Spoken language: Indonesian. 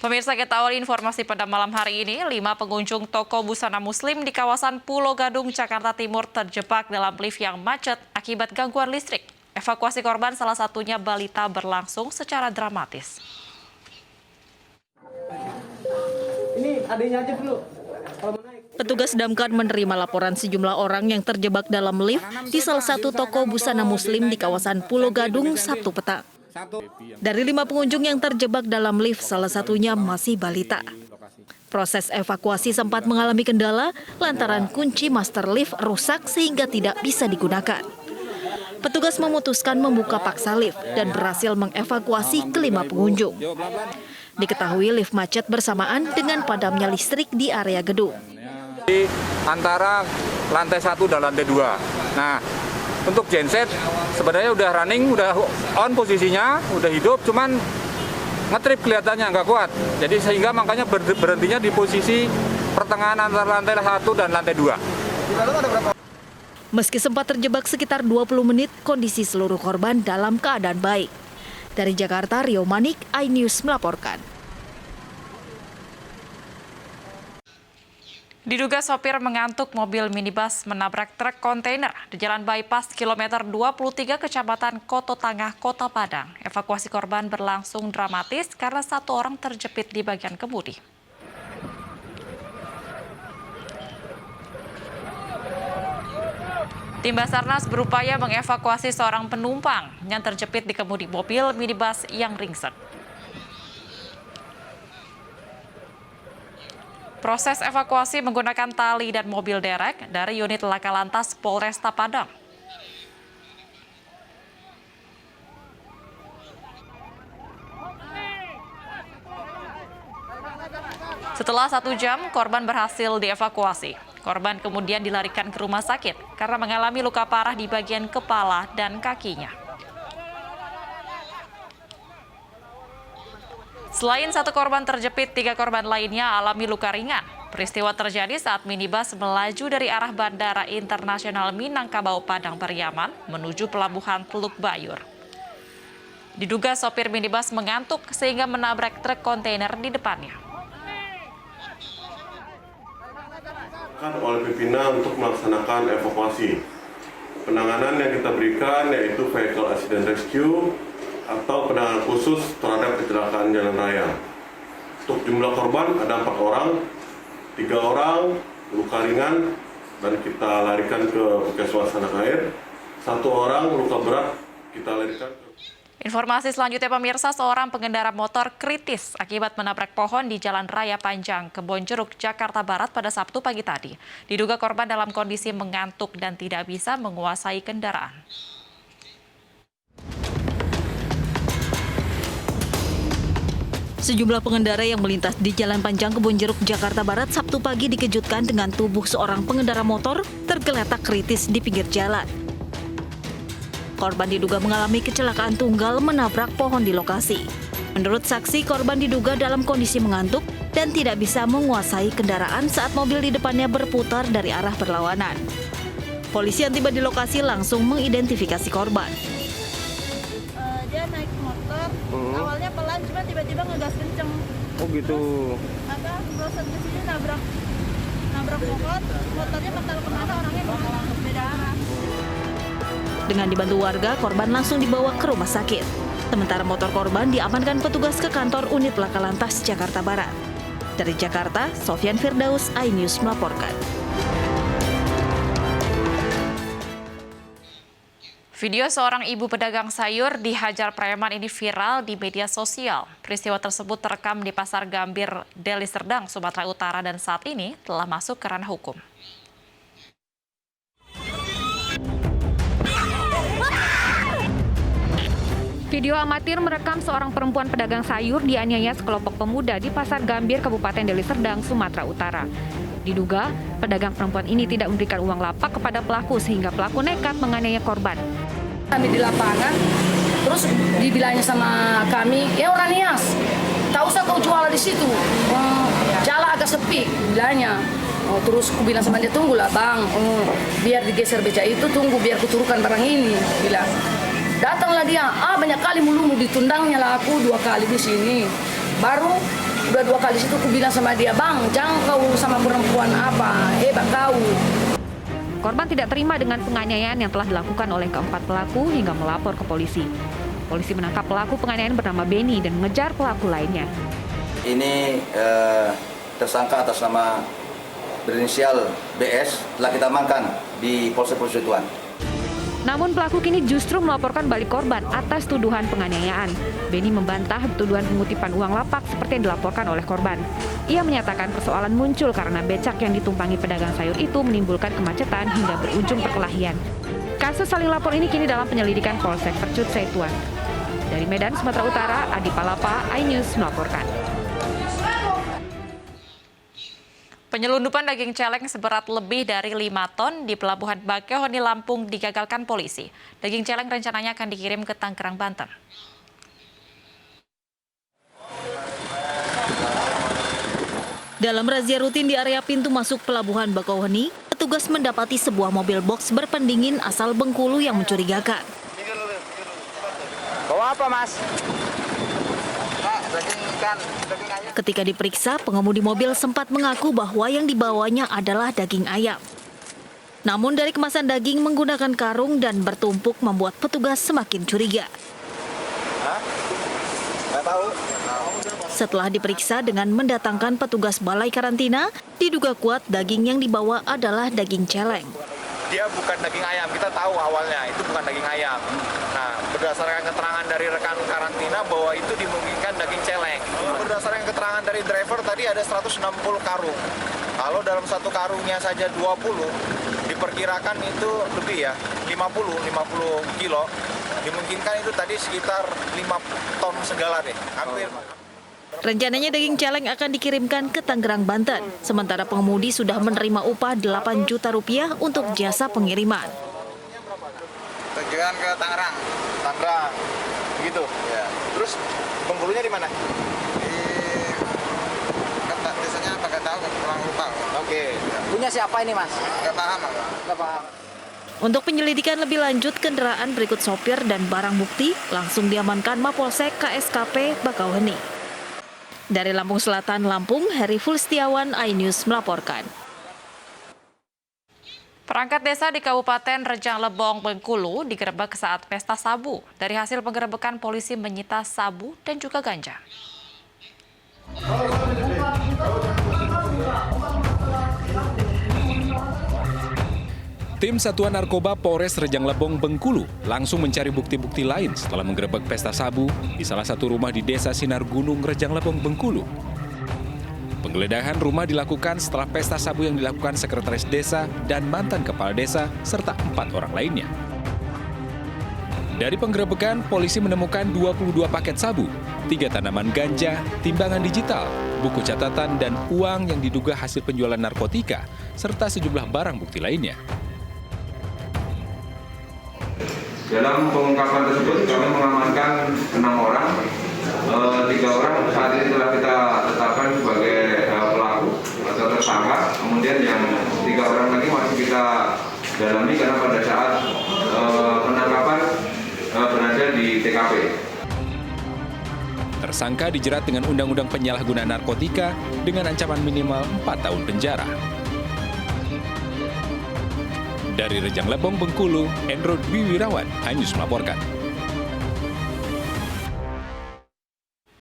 Pemirsa, kita awali informasi pada malam hari ini. 5 pengunjung toko busana muslim di kawasan Pulau Gadung, Jakarta Timur terjebak dalam lift yang macet akibat gangguan listrik. Evakuasi korban, salah satunya balita, berlangsung secara dramatis. Ini adanya aja dulu. Petugas damkar menerima laporan sejumlah orang yang terjebak dalam lift di salah satu toko busana muslim di kawasan Pulau Gadung Sabtu petang. Dari 5 pengunjung yang terjebak dalam lift, salah satunya masih balita. Proses evakuasi sempat mengalami kendala lantaran kunci master lift rusak sehingga tidak bisa digunakan. Petugas memutuskan membuka paksa lift dan berhasil mengevakuasi ke-5 pengunjung. Diketahui lift macet bersamaan dengan padamnya listrik di area gedung. Di antara lantai 1 dan lantai 2. Nah, untuk genset sebenarnya udah running, udah on posisinya, udah hidup, cuman ngetrip kelihatannya nggak kuat. Jadi sehingga makanya berhentinya di posisi pertengahan antara lantai 1 dan lantai 2. Meski sempat terjebak sekitar 20 menit, kondisi seluruh korban dalam keadaan baik. Dari Jakarta, Rio Manik, iNews melaporkan. Diduga sopir mengantuk, mobil minibus menabrak truk kontainer di Jalan Bypass kilometer 23 Kecamatan Koto Tangah, Kota Padang. Evakuasi korban berlangsung dramatis karena 1 orang terjepit di bagian kemudi. Tim Basarnas berupaya mengevakuasi seorang penumpang yang terjepit di kemudi mobil minibus yang ringsek. Proses evakuasi menggunakan tali dan mobil derek dari unit Laka Lantas Polresta Padang. Setelah 1 jam, korban berhasil dievakuasi. Korban kemudian dilarikan ke rumah sakit karena mengalami luka parah di bagian kepala dan kakinya. Selain 1 korban terjepit, 3 korban lainnya alami luka ringan. Peristiwa terjadi saat minibus melaju dari arah Bandara Internasional Minangkabau Padang Pariaman menuju Pelabuhan Teluk Bayur. Diduga sopir minibus mengantuk sehingga menabrak truk kontainer di depannya. Oleh pimpinan untuk melaksanakan evakuasi. Penanganan yang kita berikan yaitu vehicle accident rescue atau penanganan khusus terhadap kecelakaan jalan raya. Untuk jumlah korban ada 4 orang, 3 orang luka ringan dan kita larikan ke Puskesmas Anak Air, 1 orang luka berat kita larikan ke... Informasi selanjutnya, pemirsa, seorang pengendara motor kritis akibat menabrak pohon di Jalan Raya Panjang, Kebonjeruk, Jakarta Barat pada Sabtu pagi tadi. Diduga korban dalam kondisi mengantuk dan tidak bisa menguasai kendaraan. Sejumlah pengendara yang melintas di Jalan Panjang Kebonjeruk, Jakarta Barat Sabtu pagi dikejutkan dengan tubuh seorang pengendara motor tergeletak kritis di pinggir jalan. Korban diduga mengalami kecelakaan tunggal menabrak pohon di lokasi. Menurut saksi, korban diduga dalam kondisi mengantuk dan tidak bisa menguasai kendaraan saat mobil di depannya berputar dari arah berlawanan. Polisi yang tiba di lokasi langsung mengidentifikasi korban. Dia naik motor, awalnya pelan, cuma tiba-tiba ngegas kenceng. Oh gitu. Ada berusaha ke sini nabrak pohon, motornya mental kemana, orangnya kemana, beda arah. Dengan dibantu warga, korban langsung dibawa ke rumah sakit. Sementara motor korban diamankan petugas ke kantor unit Laka Lantas Jakarta Barat. Dari Jakarta, Sofyan Firdaus, iNews melaporkan. Video seorang ibu pedagang sayur dihajar preman ini viral di media sosial. Peristiwa tersebut terekam di Pasar Gambir, Deli Serdang, Sumatera Utara dan saat ini telah masuk ke ranah hukum. Video amatir merekam seorang perempuan pedagang sayur dianiaya sekelompok pemuda di Pasar Gambir, Kabupaten Deli Serdang, Sumatera Utara. Diduga, pedagang perempuan ini tidak memberikan uang lapak kepada pelaku sehingga pelaku nekat menganiaya korban. Kami di lapangan, terus dibilangnya sama kami, ya orang Nias, tak usah kau jual di situ, jalan agak sepi, bilangnya. Terus aku bilang sama dia, tunggulah bang, biar digeser beca itu, tunggu biar kuturunkan barang ini, bilang. Datanglah dia, banyak kali mulu ditundangnya lah aku 2 kali di sini. Baru Udah 2 kali situ aku bilang sama dia, "Bang, jangan kau sama perempuan apa, hebat kau." Korban tidak terima dengan penganiayaan yang telah dilakukan oleh keempat pelaku hingga melapor ke polisi. Polisi menangkap pelaku penganiayaan bernama Benny dan mengejar pelaku lainnya. Ini tersangka atas nama berinisial BS telah kita amankan di Polsek Persekutuan. Namun pelaku kini justru melaporkan balik korban atas tuduhan penganiayaan. Benny membantah tuduhan pengutipan uang lapak seperti yang dilaporkan oleh korban. Ia menyatakan persoalan muncul karena becak yang ditumpangi pedagang sayur itu menimbulkan kemacetan hingga berujung perkelahian. Kasus saling lapor ini kini dalam penyelidikan Polsek Percut Setuan. Dari Medan, Sumatera Utara, Adi Palapa, iNews melaporkan. Penyelundupan daging celeng seberat lebih dari 5 ton di Pelabuhan Bakauheni, Lampung digagalkan polisi. Daging celeng rencananya akan dikirim ke Tangerang, Banten. Dalam razia rutin di area pintu masuk Pelabuhan Bakauheni, petugas mendapati sebuah mobil box berpendingin asal Bengkulu yang mencurigakan. Bawa apa, Mas? Ketika diperiksa, pengemudi mobil sempat mengaku bahwa yang dibawanya adalah daging ayam. Namun dari kemasan daging menggunakan karung dan bertumpuk membuat petugas semakin curiga. Setelah diperiksa dengan mendatangkan petugas balai karantina, diduga kuat daging yang dibawa adalah daging celeng. Dia bukan daging ayam, kita tahu awalnya itu bukan daging ayam. Nah, berdasarkan keterangan dari rekan karantina bahwa itu dimungkinkan daging celeng. Berdasarkan keterangan dari driver tadi ada 160 karung. Kalau dalam satu karungnya saja 20, diperkirakan itu lebih ya, 50 kilo. Dimungkinkan itu tadi sekitar 5 ton segala deh, hampir. Rencananya daging celeng akan dikirimkan ke Tangerang, Banten. Sementara pengemudi sudah menerima upah 8 juta rupiah untuk jasa pengiriman. Tujuan ke Tangerang. Tangerang, begitu? Ya. Terus Bengkulunya di mana? Di desanya apa nggak tahu, kurang lupa. Oke. Punya siapa ini, Mas? Nggak paham. Nggak paham. Untuk penyelidikan lebih lanjut kendaraan berikut sopir dan barang bukti langsung diamankan Mapolsek KSKP Bakauheni. Dari Lampung Selatan, Lampung, Heri Fulstiawan, iNews melaporkan. Perangkat desa di Kabupaten Rejang Lebong, Bengkulu digerebek saat pesta sabu. Dari hasil penggerebekan, polisi menyita sabu dan juga ganja. Tim Satuan Narkoba Polres Rejang Lebong, Bengkulu langsung mencari bukti-bukti lain setelah menggerebek pesta sabu di salah satu rumah di Desa Sinar Gunung, Rejang Lebong, Bengkulu. Penggeledahan rumah dilakukan setelah pesta sabu yang dilakukan sekretaris desa dan mantan kepala desa serta 4 orang lainnya. Dari penggerebekan, polisi menemukan 22 paket sabu, 3 tanaman ganja, timbangan digital, buku catatan, dan uang yang diduga hasil penjualan narkotika, serta sejumlah barang bukti lainnya. Dalam pengungkapan tersebut kami mengamankan 6 orang, 3 orang saat ini telah kita tetapkan sebagai pelaku atau tersangka. Kemudian yang 3 orang lagi masih kita dalami karena pada saat penangkapan berada di TKP. Tersangka dijerat dengan Undang-Undang Penyalahgunaan Narkotika dengan ancaman minimal 4 tahun penjara. Dari Rejang Lebong, Bengkulu, Endro Dwi Wirawan, iNews melaporkan.